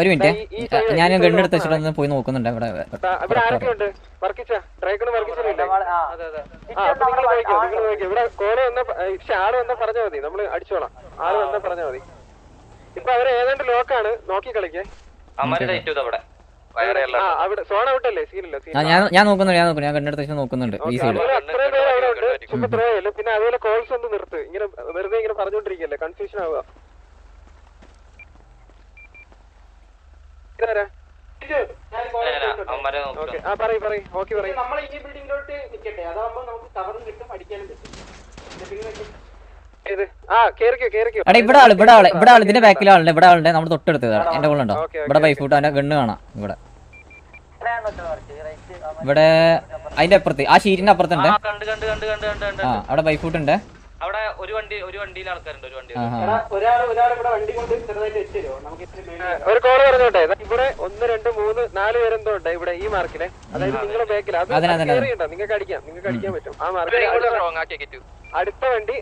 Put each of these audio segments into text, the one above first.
ഒരു മിനിറ്റ് ഞാൻ ഗണ്ണെടുത്ത് വെച്ചിട്ടൊന്ന് പോയി നോക്കുന്നുണ്ട് ഇവിടെ ആള് വന്നാ പറഞ്ഞാൽ മതി, നമ്മള് അടിച്ചോളാം. ആള് വന്നാ പറഞ്ഞാൽ മതി. ഇപ്പൊ അവര് ഏതാണ്ട് ലോക്കാണ്, നോക്കി കളിക്കേ. അവിടെ സോൺ ഔട്ടല്ലേ, സീനില്ല. ഞാൻ നോക്കുന്നുണ്ട്, ഞാൻ ഗണ്ണെടുത്ത് വെച്ച് നോക്കുന്നുണ്ട് ഈ സൈഡ്. അത്രയും പേര് അവിടെ ഉണ്ട്, ചുമ്മാ ത്രോയല്ലേ. പിന്നെ അതുപോലെ കോൾസ് ഒന്ന് നിർത്ത്, ഇങ്ങനെ വെറുതെ ഇങ്ങനെ പറഞ്ഞോണ്ടിരിക്കല്ലേ, കൺഫ്യൂഷൻ ആവുക. ഇവിടെ ആള് ഇതിന്റെ ബാക്കിൽ ആളുണ്ട്, ഇവിടെ ആളുണ്ട്, നമ്മൾ തൊട്ടെടുത്തതാണ്. എന്റെ കൊള്ളുണ്ടോ ഇവിടെ ബൈഫൂട്ട് അവന്റെ ഗണ്ണ് കാണാം. ഇവിടെ അതിന്റെ അപ്പുറത്ത് ആ ഷീറ്റിന്റെ അപ്പുറത്തുണ്ട്. അവിടെ ബൈഫൂട്ട് ഉണ്ട്. അവിടെ ഒരു വണ്ടിയിൽ ആൾക്കാരുണ്ട്. ഒരു കോള് പറഞ്ഞോട്ടെ, ഇവിടെ 1 2 3 4 പേരെന്തോ ഉണ്ട് ഇവിടെ ഈ മാർക്കിലെ. അതായത് നിങ്ങളുടെ ബാക്കിൽ നിങ്ങൾക്ക് അടിക്കാൻ പറ്റും ആ മാർക്കിൽ. അടുത്ത വണ്ടി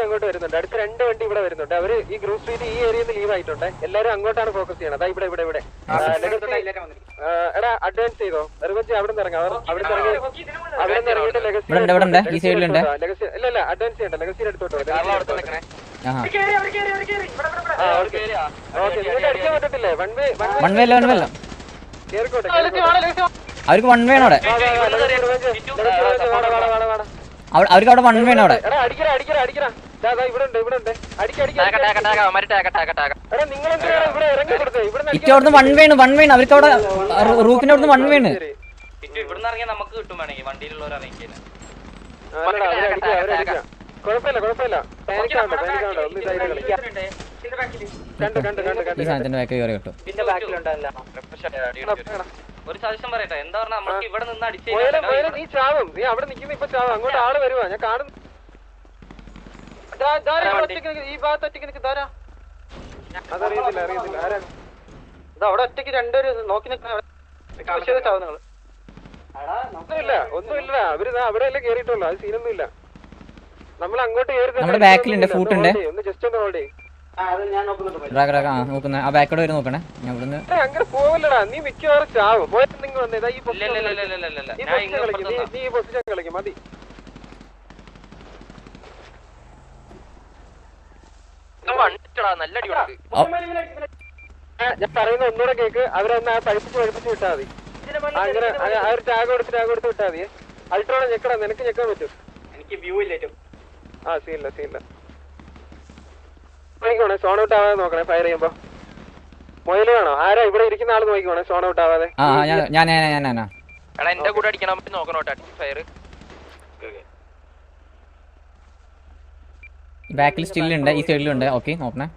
അങ്ങോട്ട് വരുന്നുണ്ട്. അടുത്ത 2 വണ്ടി ഇവിടെ വരുന്നുണ്ട്. അവര് ഈ ഗ്രൂപ്പ് സ്ട്രീറ്റ് ഈ ഏരിയയിൽ നിന്ന് ലീവ് ആയിട്ടുണ്ട്. എല്ലാരും അങ്ങോട്ടാണ് ഫോക്കസ് ചെയ്യണം. അതാ ഇവിടെ എടാ അഡ്വാൻസ് ചെയ്തോ. റിവഞ്ച് അവിടെ നിന്ന് ഇറങ്ങാം. അവിടെ നിന്ന് ഇറങ്ങിയിട്ട് ലെഗസി ഇല്ല അഡ്വാൻസ് ചെയ്യണ്ട. ലെഗസിയുടെ അടുത്തോട്ട് അടിക്കാൻ പറ്റത്തില്ലേ? കേറിക്കോട്ടെ. അവർക്ക് വൺ വേണം അവിടെ. അവർക്ക് അവിടെ വൺ വേണം അവിടെ. ഇറ്റവിടുന്ന് വൺ വേണ് അവർക്ക് അവിടെ റൂഫിന്റെ അവിടുന്ന് വൺ വേണ്. ഇവിടുന്ന് ഇറങ്ങിയാൽ നമുക്ക് കിട്ടും വേണമെങ്കിൽ വണ്ടിയിലുള്ളവർ ഇറങ്ങിക്കാൻ. ഈ സാധനത്തിന്റെ ബാക്ക് കയറി കിട്ടും. ഒരു സജഷൻ പറയട്ടെ, എന്താ പറഞ്ഞാൽ നമുക്ക് ഇവിടെ നിന്ന് അടിച്ചു നീ ചാവും. നീ അവിടെ നിൽക്കുന്ന ഇപ്പൊ ചാവും. അങ്ങോട്ട് ആള് വരുവാ, ഞാൻ കാണുന്നു. ഈ ഭാഗത്ത് ഒറ്റയ്ക്ക് നിൽക്ക്. അതറിയത്തില്ല ആരാ അവിടെ ഒറ്റയ്ക്ക് രണ്ടുപേര് നോക്കി നിൽക്കുന്ന ചാവുന്നങ്ങള്. ഒന്നുമില്ല അവര് അവിടെ അല്ലേ കേറിയിട്ടുള്ളൂ. അത് സീനൊന്നുമില്ല. നമ്മൾ അങ്ങോട്ട് നമ്മുടെ ബാക്കിലുണ്ട്, ഫൂട്ട് ഉണ്ട്. ഒന്ന് ജസ്റ്റ് ഒന്ന് ഹോൾഡ് ചെയ്യും. നോക്കുന്ന ആ ബാക്കോട് വരെ നോക്കണേ. ഞാൻ ഇവിടുന്ന് അങ്ങനെ പോവില്ലടാ, നീ മിക്കവാറും ചാവും. നിങ്ങൾ വന്നേതാ ഈ പൊസിഷൻ കളിക്കും മതി. ഞാൻ പറയുന്ന ഒന്നുകൂടെ കേക്ക്. അവരൊന്ന് ആ പഠിപ്പിച്ച് വിട്ടാ മതി. അങ്ങനെ ആ ഒരു ടാഗ് കൊടുത്ത് വിട്ടാ മതി. അൾട്രോണ ഞെക്കടാ, നിനക്ക് ഞെക്കാൻ പറ്റും. എനിക്ക് വ്യൂ ഇല്ല. സീനില്ല നോക്കിക്കോണേ, സോൺ ഔട്ട് ആവാതെ നോക്കണേ. ഫയർ ചെയ്യുമ്പോ മൊയില് വേണോ? ആരാ ഇവിടെ ഇരിക്കുന്ന ആള് നോക്കിക്കോണേ, സോൺ ഔട്ട് ആവാതെ. എന്റെ കൂടെ അടിക്കണം നോക്കണോട്ടെ. ഫയർ ബാക്കിൽ സ്റ്റില്ലുണ്ട്, ഈ സൈഡിലുണ്ട്. ഓക്കെ നോക്കണേ.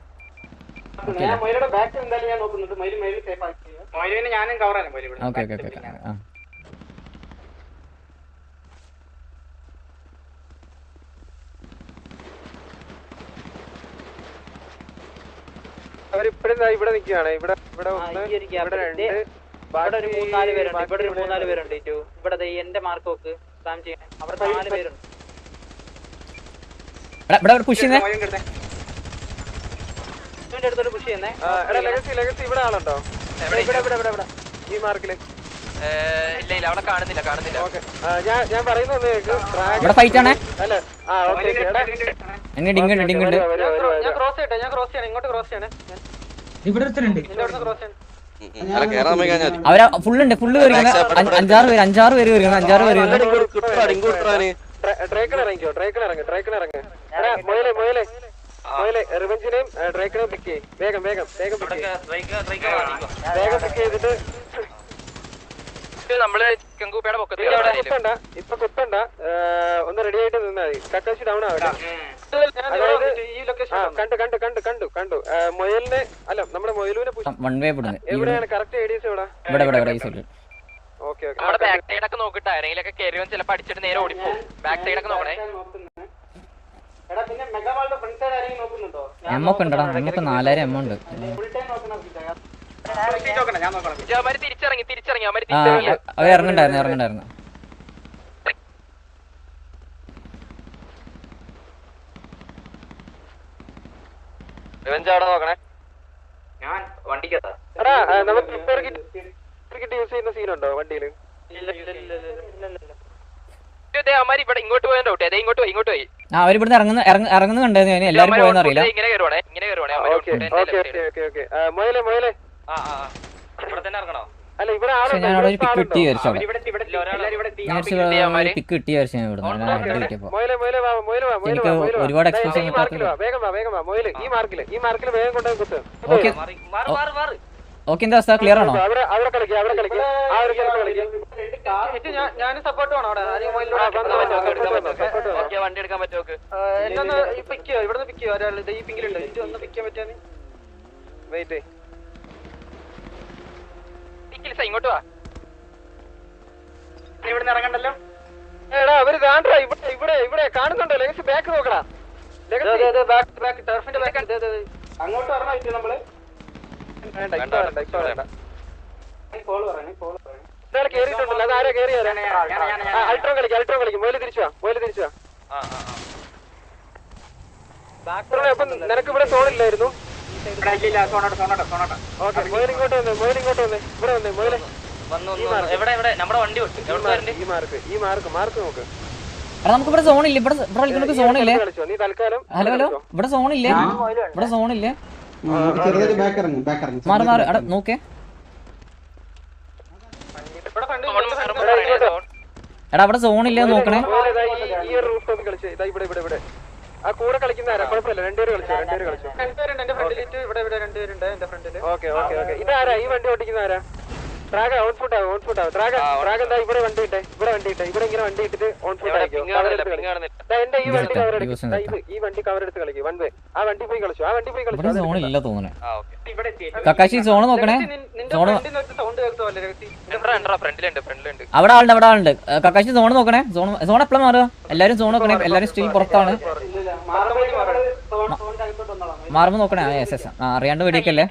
അവരിപ്പഴും ഇവിടെ നിൽക്കുകയാണ്. ഇവിടെ 1 ഇവിടെ 2 ഇവിടെ ഒരു 3-4 പേരുണ്ട്. ഇവിടെ എന്റെ മാർക്ക് നോക്ക്, സ്പാം ചെയ്യാൻ. അവിടെ 4 പേരുണ്ട്. ഇവിടെ ആളുണ്ടോ? ഈ മാർക്കില് ഇല്ല അവിടെ കാണുന്നില്ല. ഞാൻ പറയുന്നത് ഇവിടെ ഫൈറ്റ് ആണ്. അല്ല ഞാൻ ക്രോസ് ചെയ്യണം. ഇങ്ങോട്ട് ക്രോസ് ചെയ്യണേ. അവരാ ഫുള്ളുണ്ട്. ഫുള്ള് കയറി 5-6 പേര് കയറി. 5-6 പേര് മോയിലെ റിവഞ്ചിനെയും ഡ്രേക്കിനെയും പിക്ക് ചെയ്യും. വേഗം പിക്ക് ചെയ്തിട്ട് നമ്മള് ഇപ്പൊ കുത്തണ്ട. ഒന്ന് റെഡി ആയിട്ട് നിന്നാ മതി. കക്കാശി ഡൗൺ ആവട്ടെ. കണ്ടു മൊയലിനെ അല്ല നമ്മുടെ മൊയലൂനെ എവിടെയാണ് കറക്റ്റ് ഐഡിയസ്? ഇവിടെ ഓക്കെ ബാക്ക് സൈഡ് ഒക്കെ നോക്കിട്ട് ആരെങ്കിലൊക്കെ കയറി വന്ന് ചിലപ്പോ അടിച്ചിട്ട് നേരെ ഓടിപ്പോകും. ബാക്ക് സൈഡ് ഒക്കെ നോക്കണേ. എമ്മൊക്കെ ഉണ്ടടാ. നമുക്ക് 4000 എമ്മ ഉണ്ട്. തിരിച്ചിറങ്ങി അവർ ഇറങ്ങണ്ടായിരുന്നു. അവിടെ നോക്കണേ. എടാ നമുക്ക് കിറ്റ് യൂസ് ചെയ്യുന്ന സീനുണ്ടോ വണ്ടിയില്? ഇവിടെ ഇങ്ങോട്ട് പോയാൽ ഡൗട്ട് അതെ ഇങ്ങോട്ട് പോയി ആ അവരിവിടുന്ന് ഇറങ്ങുന്ന കണ്ടായിരുന്നു ഞാൻ. എല്ലാരും പോയെന്ന് അറിയില്ല. ഇങ്ങനെ കയറുവാണേ മോയിലെ ഇവിടെ തന്നെ ഇറങ്ങണോ? അല്ല ഇവിടെ പക്ഷെ ഞാൻ അവിടെ ഒരു പിക്ക് കിട്ടി വിചാരിച്ചു. പിക്ക് പിക്ക് കിട്ടി വിചാരിച്ചു ഞാൻ ഇവിടുന്ന് കിട്ടിയപ്പോ. മോയിലെ എനിക്ക് ഒരുപാട് എക്സ്പ്രഷൻ വേഗം വാ മോയിലെ ഈ മാർക്കില് വേഗം കൊണ്ടുപോയി കുത്ത്. Okay okay. എന്താ അവസ്ഥ? ക്ലിയർ ആണോ? അവിടെ കളിക്കുക ആ ഒരു ഞാൻ സപ്പോർട്ട് വേണം അവിടെ. വണ്ടി എടുക്കാൻ പറ്റുമോ? എന്നൊന്ന് പിക്ക് ചെയ്യോ, ഇവിടെ പിക്ക് ചെയ്യോ ഒരാൾ ഈ പിങ്കിലുണ്ട്. ഒന്ന് പിക്ക് ചെയ്യാൻ പറ്റാന്ന് വെയിറ്റ് ഇങ്ങോട്ട് വാ. ഇവിടെ ഇറങ്ങണ്ടല്ലോ. എടാ അവര് കാണാ ഇവിടെ കാണുന്നുണ്ടോ? ലെഗസി ബാക്ക് നോക്കടാ. ടർഫിന്റെ ബാക്ക് അങ്ങോട്ട് പറഞ്ഞാൽ നമ്മള് കേറിയിട്ടുണ്ടല്ലോ. അതാരാ കേറിയാ? അൾട്രോ കളിക്കും. മോയില് തിരിച്ചു വാ. അപ്പൊ നിനക്ക് ഇവിടെ സോണില്ലായിരുന്നു. ഓക്കെ മോയിൽ ഇങ്ങോട്ട് വന്നേ. ഇവിടെ വന്നേ മോയിലെ. ഈ മാർക്ക് നോക്ക്. നമുക്ക് ഇവിടെ സോണില്ല. ഇവിടെ കളിക്കുന്ന സോണില്ലേ? നീ തൽക്കാലം ഹലോ ഇവിടെ സോണില്ലേ? മാറി എടാ നോക്കേ. എടാ അവിടെ സോണില്ല നോക്കണേ. ഈ ഒരു റൂട്ട് ഒന്ന് കളിച്ചേ. ഇതാ ഇവിടെ ആ കൂടെ കളിക്കുന്ന ആരാ? കുഴപ്പമില്ല. രണ്ടുപേര് കളിച്ചോ. ഓക്കെ ഇതാരാ ഈ വണ്ടി ഓടിക്കുന്ന ആരാ? ട്രാഗ ഓൺഫുട്ട് ആവും. ട്രാഗ എന്താ ഇവിടെ വണ്ടി ഇട്ടേ. ഇവിടെ ഇങ്ങനെ വണ്ടി ഇട്ടിട്ട് ഓൺഫുട്ട് ആയിക്കോ. എന്റെ ഈ വണ്ടി കവർ എടുത്ത് കളിക്കും. വൺ വേ ആ വണ്ടി പോയി കളിച്ചു. ഇവിടെ സോണില്ല തോന്നണേ. കക്കാശി സോണ് നോക്കണേ. അവിടെ ആളുണ്ട്. കക്കാശി സോണ് നോക്കണേ. സോൺ എപ്പോഴും മാറുക. എല്ലാരും സോൺ നോക്കണേ. എല്ലാരും സ്റ്റിൽ പുറത്താണ്. മാറുമ്പോ നോക്കണേ. അറിയാണ്ട് വെടിക്കല്ലേ.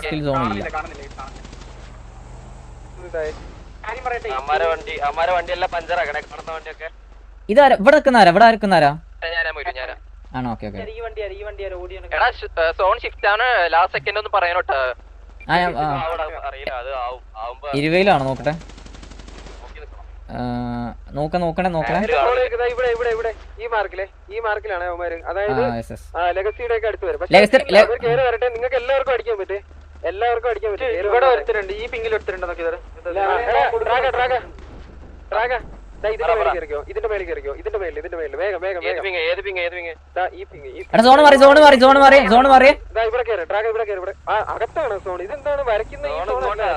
സ്റ്റിൽ സോണില്ല. ഇതാരാ ഇവിടെ നിൽക്കുന്നാരാ? ആണോ? ഓക്കെ സോൺ ഷിഫ്റ്റ് ആണ്. ലാസ്റ്റ് സെക്കൻഡ് ഒന്ന് പറയാനോട്ടോ. 20 നോക്കട്ടെ. നോക്കണേ. ഇവിടെ ഈ മാർക്കിലാണ് അവന്മാര്. അതായത് ലെഗസിയുടെ ഒക്കെ അടുത്ത് വരും. കേറി വരട്ടെ. നിങ്ങൾക്ക് എല്ലാവർക്കും അടിക്കാൻ പറ്റും. ഇവിടെ ഒരുത്തരുണ്ട്. ഈ പിങ്കിൽ ഒരുത്തരുണ്ട്. ഇതിന്റെ മേലെ കയറിക്കോ. വേഗം സോണ് മാറി. ഇവിടെ കയറി. ഇവിടെ കയറി. അകത്താണ് സോൺ. ഇതെന്താണ് വരയ്ക്കുന്ന? ഈ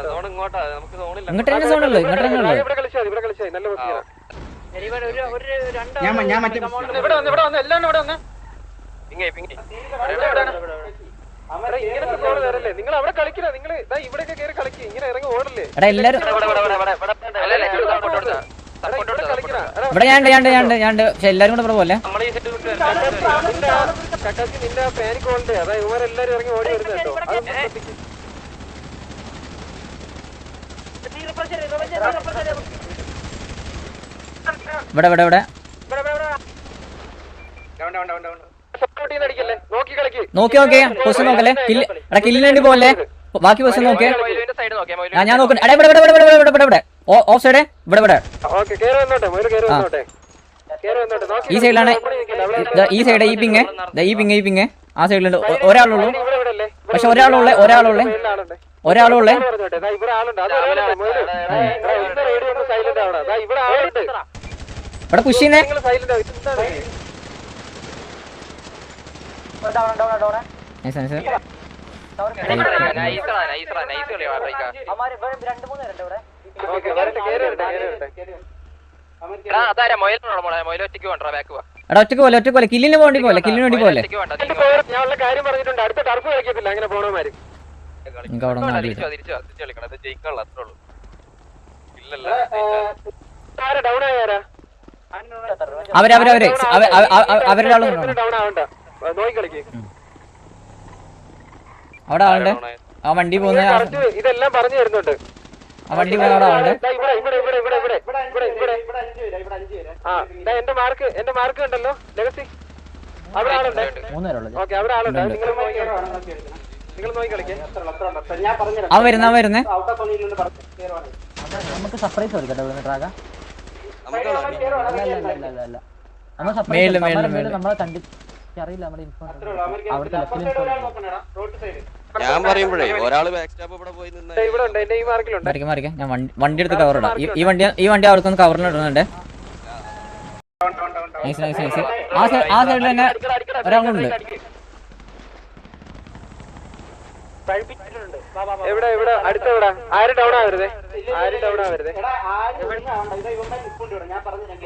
സോൺ ഇങ്ങോട്ട് സോണുള്ളൂ. ഇവിടെ കളിച്ചാൽ നല്ല ബസ്സിലാണ്. ഇങ്ങനത്തെ സോൺ തരല്ലേ? നിങ്ങൾ അവിടെ കളിക്കണ. നിങ്ങൾ ഇവിടെയൊക്കെ കയറി കളിക്കുക. ഇങ്ങനെ ഇറങ്ങി ഓടല്ലേ? എല്ലാരും ഇവിടെ ഞാണ്ട്. പക്ഷെ എല്ലാരും കൂടെ പോലെ കക്കാച്ചി നിന്റെ പാനിക് ഓൾണ്ട്. അതായത് ഇവരെല്ലാരും ഇറങ്ങി ഓടി വരുന്നത് കേട്ടോ. ഇവിടെ നോക്കി പൊസിഷൻ നോക്കല്ലേ. കില്ലിന് വേണ്ടി പോലെ ബാക്കി പൊസിഷൻ നോക്കേ. ഞാൻ നോക്കട്ടെ. ഇവിടെ ഓഫ് സൈഡ്. ഇവിടെ ഈ സൈഡിലാണ്. ഈ സൈഡ് ഈ പിങ്. ആ സൈഡിലുണ്ട്. ഒരാളുള്ളൂ. പക്ഷെ ഒരാളുള്ളേ. ഇവിടെ പുഷ് ചെയ്യുന്നേ. ഒറ്റക്ക് പോലെ കില്ലിന് വേണ്ടി പോലെ. ഞാനുള്ള കാര്യം പറഞ്ഞിട്ടുണ്ട്. അടുത്ത ടർഫ് കളിക്കത്തില്ല അങ്ങനെ പോണമാര്. ഡൗൺ ആയാരാ? അവരുടെ ആളും ഡൗൺ ആവണ്ട. നോക്കി കളിക്ക്. അവിടെ ആളുണ്ട്. ആ വണ്ടി പോകുന്ന ഇതെല്ലാം പറഞ്ഞു തരുന്നുണ്ട്. ആ വണ്ടി പോകുന്ന ആളുണ്ട്. എന്റെ മാർക്ക് ഉണ്ടല്ലോ ലെഗസി. അവിടെ ആളുണ്ട്. ഓക്കെ അവിടെ ആളുണ്ട്. നിങ്ങൾ നിങ്ങൾ നോക്കി കളിക്കേ. അവൻ വരുന്നേ നമുക്ക് സർപ്രൈസ് കൊടുക്കട്ടെ ഇവിടുന്ന് ട്രാഗ മേളില് നമ്മളെ കണ്ടിറിയില്ല നമ്മുടെ ഇൻഫോർമേഷൻ അവിടുത്തെ ഞാൻ പറയുമ്പോഴേ ഒരാള് ബാക്ക് സ്റ്റാപ്പ് ഇവിടെ പോയി നിന്ന് ഇവിടെ ഉണ്ട്, എന്റെ ഈ മാർക്കിലുണ്ട്. മാറിക്കാം ഞാൻ വണ്ടി എടുത്ത് കവർ ഇടാം. ഈ വണ്ടി അവർക്കൊന്ന് കവറിന് ഇടുന്നുണ്ട്. നൈസ്. ആ സൈഡിൽ തന്നെ ഒരാളുണ്ട്. ഇവിടെ അടുത്തെവിടെ? ആര് ഡൗൺ ആവരുതേ.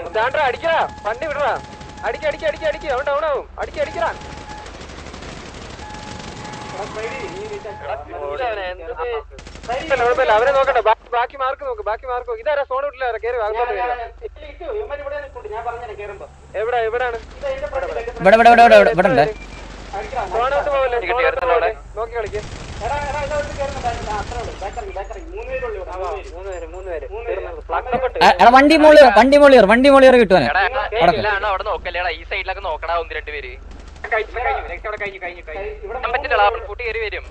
സ്റ്റാൻഡർ അടിക്കടാ, വണ്ടി വിടറാ. അടിക്ക് അവൻ ഡൗൺ ആവും. അടിക്കടാ. കുഴപ്പമില്ല, അവരെ നോക്കട്ടെ. ബാക്കി മാർക്ക് നോക്ക്. ഇതാരാ സോൺ വിട്ടില്ല, കേറി അകത്തോട്ട് വരിക. എവിടാണ്? ഇവിടെ ഉണ്ട്. സോണോട്ട് പോവല്ലേ? നോക്കി കളിക്ക്. വണ്ടി മോളിയർ കിട്ടുവാനെ. അവിടെ നോക്കല്ലേടാ, ഈ സൈഡിലൊക്കെ നോക്കടാ. 1-2 പേര് പറ്റില്ല. കൂട്ടി കയറി വരും.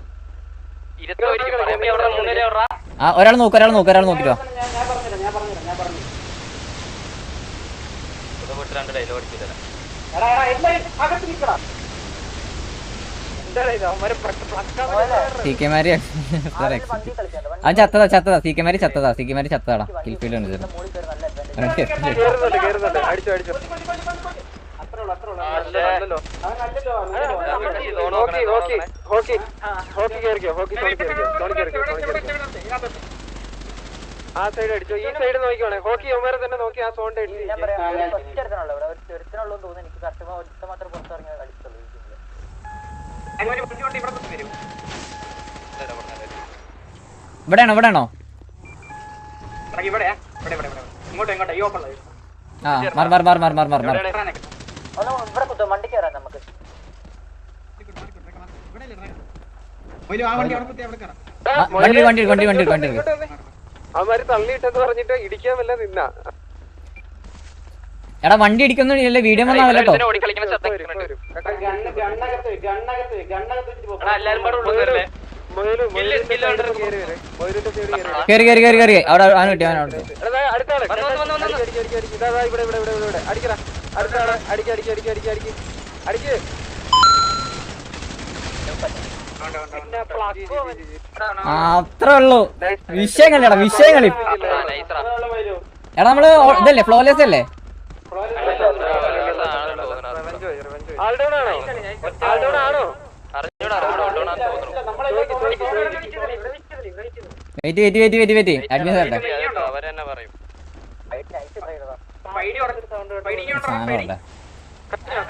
ഒരാൾ നോക്കിട്ടോ. സീക്കമാരി അവൻ ചത്തതാ. സീക്കമാരി ചത്തതാടാ. കിൽഫീൽഡ് ഉണ്ട്. കേറുന്നുണ്ട്. അടിച്ചോ. ഹോക്കി കേറിക്കോ. ആ സൈഡ് അടിച്ചോ. ഈ സൈഡ് നോക്കിക്കോണേ. ഹോക്കി അവന്മാരെ തന്നെ നോക്കി ആ സോണിന്റെ ഇവിടെയാണോ? ആ മാർ വണ്ടി കയറാം നമുക്ക്. വണ്ടി അവന്മാര് തള്ളിയിട്ടെന്ന് പറഞ്ഞിട്ട് ഇടിക്കാൻ വല്ല നിന്നാ. എടാ വണ്ടി ഇടിക്കൊന്നും വീഡിയോ വന്നാവല്ലോ. കേറി അവിടെ അവൻ കിട്ടി. അത്രേ ഉള്ളൂ. വിഷയം കളി. എടാ നമ്മള് ഇതല്ലേ ഫ്ലോലെസ് അല്ലേ? വെയിറ്റ് അഡ്മിഷൻ തരട്ടെ.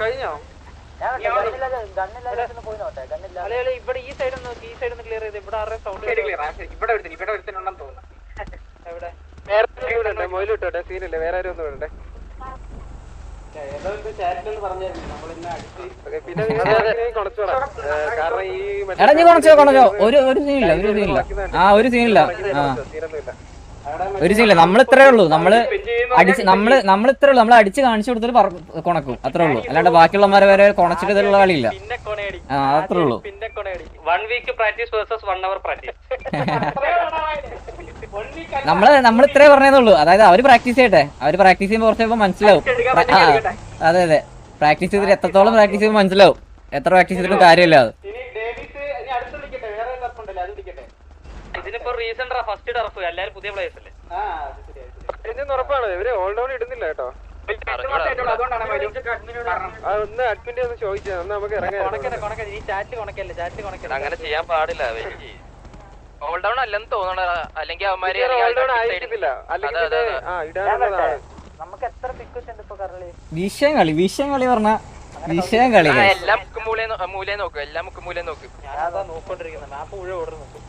കഴിഞ്ഞോ? ഇവിടെ ഈ സൈഡ് നോക്കി. ഈ സൈഡ് ക്ലിയർ ചെയ്ത്. ഇവിടെ ആരുടെ സൗണ്ട് മൊയിലിട്ടോട്ടെ. സീനില്ല, വേറെ ആരും ഒന്നും വിടണ്ടേ. എടാ നീ കൊണച്ചോ. ഒരു സീനില്ല. നമ്മൾ ഇത്രേ ഉള്ളൂ. നമ്മൾ അടിച്ച് കാണിച്ചു കൊടുത്തിട്ട് കൊണക്കും. അത്രേ ഉള്ളൂ. അല്ലാണ്ട് ബാക്കിയുള്ളവന്മാരെ വരെ കൊണച്ചിട്ട് ഇതിലുള്ള കളിയില്ല. അത്രേ ഉള്ളൂ. 1 week practice versus 1 hour practice. നമ്മൾ ഇത്രേ പറഞ്ഞേന്നുള്ളൂ. അതായത് അവര് പ്രാക്ടീസ് ചെയ്യട്ടെ. അവര് പ്രാക്ടീസ് ചെയ്യുമ്പോൾ കുറച്ച് മനസ്സിലാവും. അതെ പ്രാക്ടീസ് ചെയ്തിട്ട് എത്രത്തോളം പ്രാക്ടീസ് ചെയ്യുമ്പോൾ മനസ്സിലാവും. എത്ര പ്രാക്ടീസ് ചെയ്തിട്ടും കാര്യമില്ല. അത് ഇതിനിപ്പോ റീസൺ ഫസ്റ്റ് ടർഫ്. എല്ലാരും പുതിയ പ്ലേയേഴ്സ് അല്ലേ? ഉറപ്പാണ്. ഇവര് ഓൾ ഡൗൺ ഇടുന്നില്ല കേട്ടോ. ഒന്ന് അഡ്മിന്റെ ഒന്ന് ചോദിച്ചാ നമുക്ക് ഇറങ്ങാം. അങ്ങനെ ചെയ്യാൻ പാടില്ല. ഓൾ ഡൗൺ അല്ലെന്ന് തോന്നണ. അല്ലെങ്കിൽ അവന്മാര് വിഷയം കളി പറഞ്ഞ വിഷയം കളി. എല്ലാ മുക്കും മൂലയും നോക്കും. നോക്കൊണ്ടിരിക്കുന്നത് മാപ്പ് മുഴുവൻ ഓർഡർ നോക്കും.